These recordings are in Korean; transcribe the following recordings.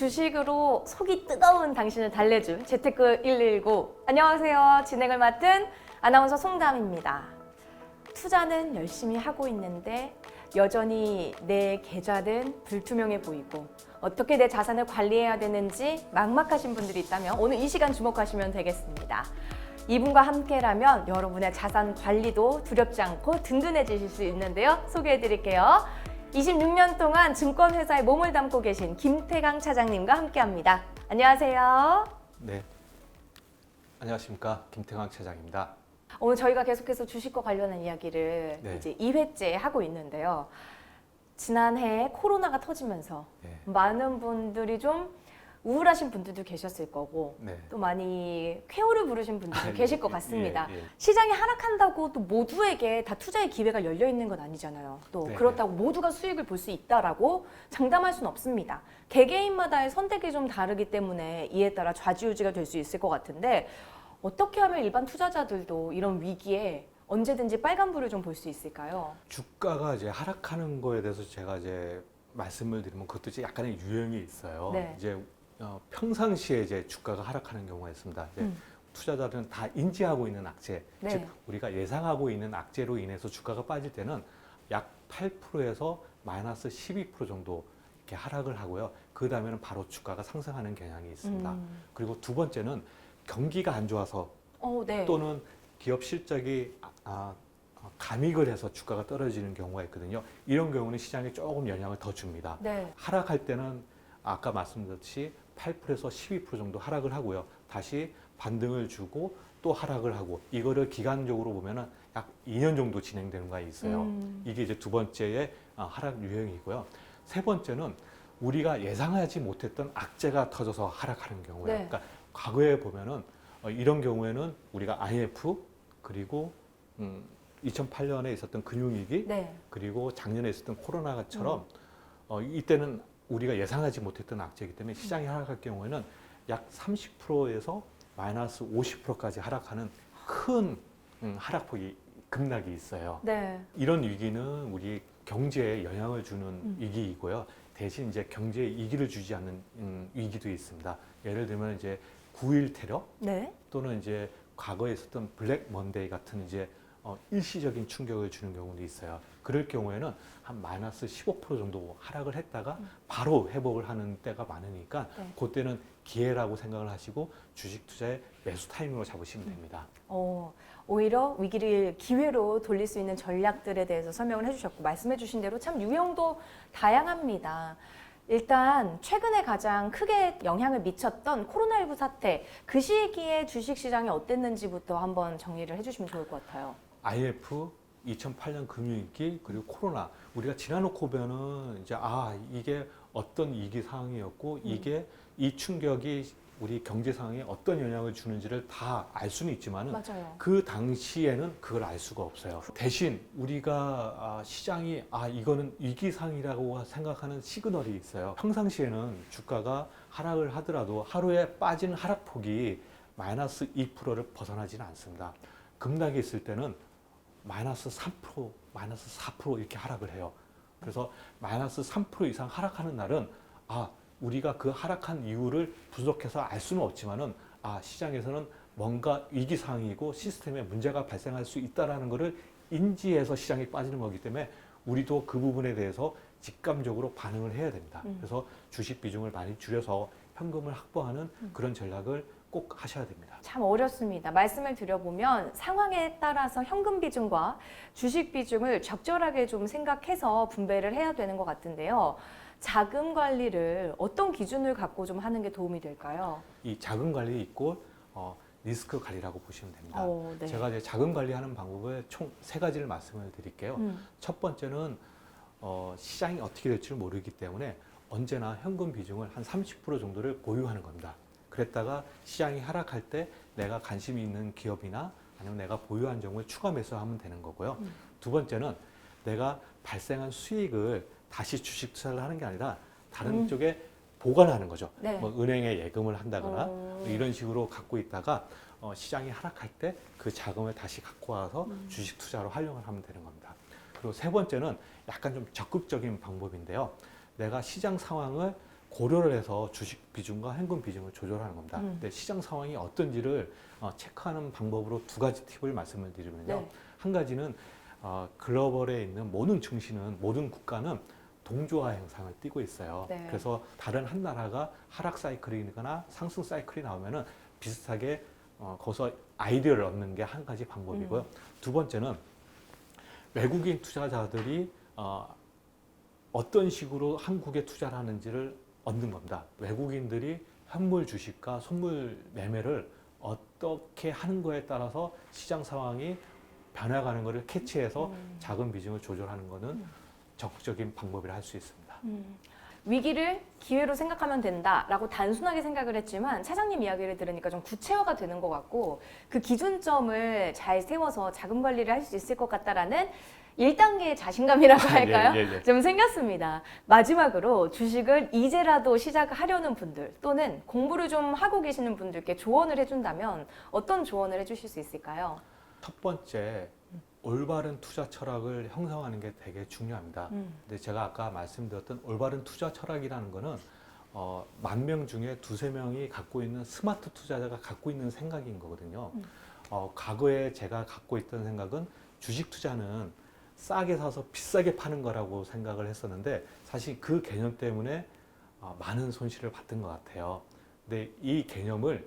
주식으로 속이 뜨거운 당신을 달래줄 재테크 119. 안녕하세요. 진행을 맡은 아나운서 송담입니다. 투자는 열심히 하고 있는데 여전히 내 계좌는 불투명해 보이고 어떻게 내 자산을 관리해야 되는지 막막하신 분들이 있다면 오늘 이 시간 주목하시면 되겠습니다. 이분과 함께라면 여러분의 자산 관리도 두렵지 않고 든든해지실 수 있는데요. 소개해드릴게요. 26년 동안 증권회사에 몸을 담고 계신 김태강 차장님과 함께합니다. 안녕하세요. 네, 안녕하십니까, 김태강 차장입니다. 오늘 저희가 계속해서 주식과 관련한 이야기를 네. 이제 2회째 하고 있는데요. 지난해 코로나가 터지면서 네. 많은 분들이 좀 우울하신 분들도 계셨을 거고 네. 또 많이 쾌호를 부르신 분들도 계실 것 같습니다. 예. 시장이 하락한다고 또 모두에게 다 투자의 기회가 열려 있는 건 아니잖아요. 또 네. 그렇다고 모두가 수익을 볼 수 있다라고 장담할 수는 없습니다. 개개인마다의 선택이 좀 다르기 때문에 이에 따라 좌지우지가 될 수 있을 것 같은데 어떻게 하면 일반 투자자들도 이런 위기에 언제든지 빨간불을 좀 볼 수 있을까요? 주가가 이제 하락하는 거에 대해서 제가 이제 말씀을 드리면 그것도 이제 약간의 유형이 있어요. 네. 이제 평상시에 이제 주가가 하락하는 경우가 있습니다. 이제 투자자들은 다 인지하고 있는 악재, 네. 즉 우리가 예상하고 있는 악재로 인해서 주가가 빠질 때는 약 8%에서 마이너스 12% 정도 이렇게 하락을 하고요. 그 다음에는 바로 주가가 상승하는 경향이 있습니다. 그리고 두 번째는 경기가 안 좋아서 네. 또는 기업 실적이 감익을 해서 주가가 떨어지는 경우가 있거든요. 이런 경우는 시장에 조금 영향을 더 줍니다. 네. 하락할 때는 아까 말씀드렸듯이 8%에서 12% 정도 하락을 하고요. 다시 반등을 주고 또 하락을 하고 이거를 기간적으로 보면은 약 2년 정도 진행되는 거 있어요. 이게 이제 두 번째의 하락 유형이고요. 세 번째는 우리가 예상하지 못했던 악재가 터져서 하락하는 경우예요. 네. 그러니까 과거에 보면은 이런 경우에는 우리가 IMF 그리고 2008년에 있었던 금융위기 네. 그리고 작년에 있었던 코로나처럼 이때는 우리가 예상하지 못했던 악재이기 때문에 시장이 하락할 경우에는 약 30%에서 마이너스 50%까지 하락하는 큰 하락폭이 급락이 있어요. 네. 이런 위기는 우리 경제에 영향을 주는 위기이고요. 대신 이제 경제에 이기를 주지 않는 위기도 있습니다. 예를 들면 이제 9.1 테러 네. 또는 이제 과거에 있었던 블랙 먼데이 같은 이제 일시적인 충격을 주는 경우도 있어요. 그럴 경우에는 한 마이너스 15% 정도 하락을 했다가 바로 회복을 하는 때가 많으니까 네. 그때는 기회라고 생각을 하시고 주식 투자의 매수 타이밍으로 잡으시면 됩니다. 오히려 위기를 기회로 돌릴 수 있는 전략들에 대해서 설명을 해주셨고 말씀해 주신 대로 참 유형도 다양합니다. 일단 최근에 가장 크게 영향을 미쳤던 코로나19 사태, 그 시기에 주식시장이 어땠는지부터 한번 정리를 해주시면 좋을 것 같아요. IF 2008년 금융위기 그리고 코로나 우리가 지나놓고 보면은 이제 이게 어떤 위기 상황이었고 이게 이 충격이 우리 경제 상황에 어떤 영향을 주는지를 다 알 수는 있지만은 맞아요. 그 당시에는 그걸 알 수가 없어요. 대신 우리가 시장이 이거는 위기상이라고 생각하는 시그널이 있어요. 평상시에는 주가가 하락을 하더라도 하루에 빠지는 하락폭이 마이너스 2%를 벗어나지는 않습니다. 급락이 있을 때는 마이너스 3%, 마이너스 4% 이렇게 하락을 해요. 그래서 마이너스 3% 이상 하락하는 날은 우리가 그 하락한 이유를 분석해서 알 수는 없지만은 시장에서는 뭔가 위기 상황이고 시스템에 문제가 발생할 수 있다라는 것을 인지해서 시장이 빠지는 거기 때문에 우리도 그 부분에 대해서 직감적으로 반응을 해야 됩니다. 그래서 주식 비중을 많이 줄여서 현금을 확보하는 그런 전략을 꼭 하셔야 됩니다. 참 어렵습니다. 말씀을 드려보면 상황에 따라서 현금 비중과 주식 비중을 적절하게 좀 생각해서 분배를 해야 되는 것 같은데요. 자금 관리를 어떤 기준을 갖고 좀 하는 게 도움이 될까요? 이 자금 관리 있고 리스크 관리라고 보시면 됩니다. 네. 제가 이제 자금 관리하는 방법을 총 3가지를 말씀을 드릴게요. 첫 번째는 시장이 어떻게 될지 모르기 때문에 언제나 현금 비중을 한 30% 정도를 보유하는 겁니다. 그랬다가 시장이 하락할 때 내가 관심이 있는 기업이나 아니면 내가 보유한 종을 추가 매수하면 되는 거고요. 두 번째는 내가 발생한 수익을 다시 주식 투자를 하는 게 아니라 다른 쪽에 보관하는 거죠. 네. 뭐 은행에 예금을 한다거나 이런 식으로 갖고 있다가 시장이 하락할 때 그 자금을 다시 갖고 와서 주식 투자로 활용을 하면 되는 겁니다. 그리고 세 번째는 약간 좀 적극적인 방법인데요. 내가 시장 상황을 고려를 해서 주식 비중과 현금 비중을 조절하는 겁니다. 음. 근데 시장 상황이 어떤지를 체크하는 방법으로 두 가지 팁을 말씀을 드리면요. 네. 한 가지는 글로벌에 있는 모든 증시는 모든 국가는 동조화 현상을 띠고 있어요. 네. 그래서 다른 한 나라가 하락 사이클이거나 상승 사이클이 나오면은 비슷하게 거기서 아이디어를 얻는 게 한 가지 방법이고요. 두 번째는 외국인 투자자들이 어떤 식으로 한국에 투자를 하는지를 얻는 겁니다. 외국인들이 현물 주식과 선물 매매를 어떻게 하는 거에 따라서 시장 상황이 변화가는 것을 캐치해서 자금 비중을 조절하는 것은 적극적인 방법이라 할 수 있습니다. 위기를 기회로 생각하면 된다라고 단순하게 생각을 했지만 차장님 이야기를 들으니까 좀 구체화가 되는 것 같고 그 기준점을 잘 세워서 자금 관리를 할 수 있을 것 같다라는 1단계의 자신감이라고 할까요? 예. 좀 생겼습니다. 마지막으로 주식을 이제라도 시작하려는 분들 또는 공부를 좀 하고 계시는 분들께 조언을 해준다면 어떤 조언을 해주실 수 있을까요? 첫 번째, 올바른 투자 철학을 형성하는 게 되게 중요합니다. 근데 제가 아까 말씀드렸던 올바른 투자 철학이라는 거는 10,000명 중에 2~3명이 갖고 있는 스마트 투자자가 갖고 있는 생각인 거거든요. 과거에 제가 갖고 있던 생각은 주식 투자는 싸게 사서 비싸게 파는 거라고 생각을 했었는데 사실 그 개념 때문에 많은 손실을 봤던 것 같아요. 근데 이 개념을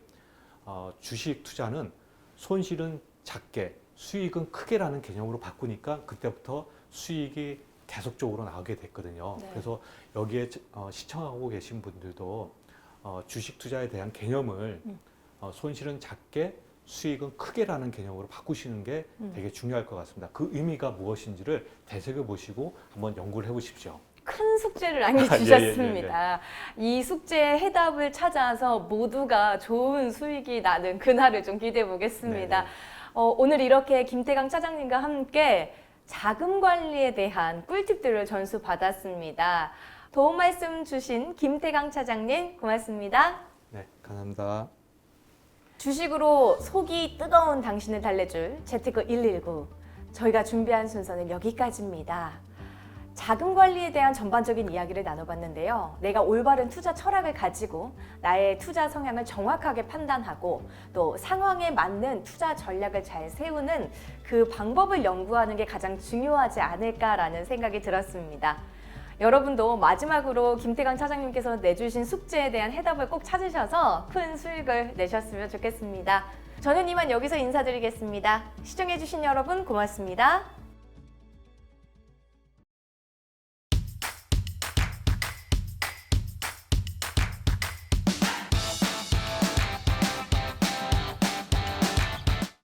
주식 투자는 손실은 작게 수익은 크게라는 개념으로 바꾸니까 그때부터 수익이 계속적으로 나오게 됐거든요. 네. 그래서 여기에 시청하고 계신 분들도 주식 투자에 대한 개념을 손실은 작게 수익은 크게라는 개념으로 바꾸시는 게 되게 중요할 것 같습니다. 그 의미가 무엇인지를 되새겨 보시고 한번 연구를 해보십시오. 큰 숙제를 안겨주셨습니다. 이 숙제의 해답을 찾아서 모두가 좋은 수익이 나는 그날을 좀 기대해 보겠습니다. 네네. 오늘 이렇게 김태강 차장님과 함께 자금 관리에 대한 꿀팁들을 전수 받았습니다. 도움 말씀 주신 김태강 차장님 고맙습니다. 네, 감사합니다. 주식으로 속이 뜨거운 당신을 달래줄 재테크 119. 저희가 준비한 순서는 여기까지입니다. 자금 관리에 대한 전반적인 이야기를 나눠봤는데요. 내가 올바른 투자 철학을 가지고 나의 투자 성향을 정확하게 판단하고 또 상황에 맞는 투자 전략을 잘 세우는 그 방법을 연구하는 게 가장 중요하지 않을까라는 생각이 들었습니다. 여러분도 마지막으로 김태강 차장님께서 내주신 숙제에 대한 해답을 꼭 찾으셔서 큰 수익을 내셨으면 좋겠습니다. 저는 이만 여기서 인사드리겠습니다. 시청해주신 여러분 고맙습니다.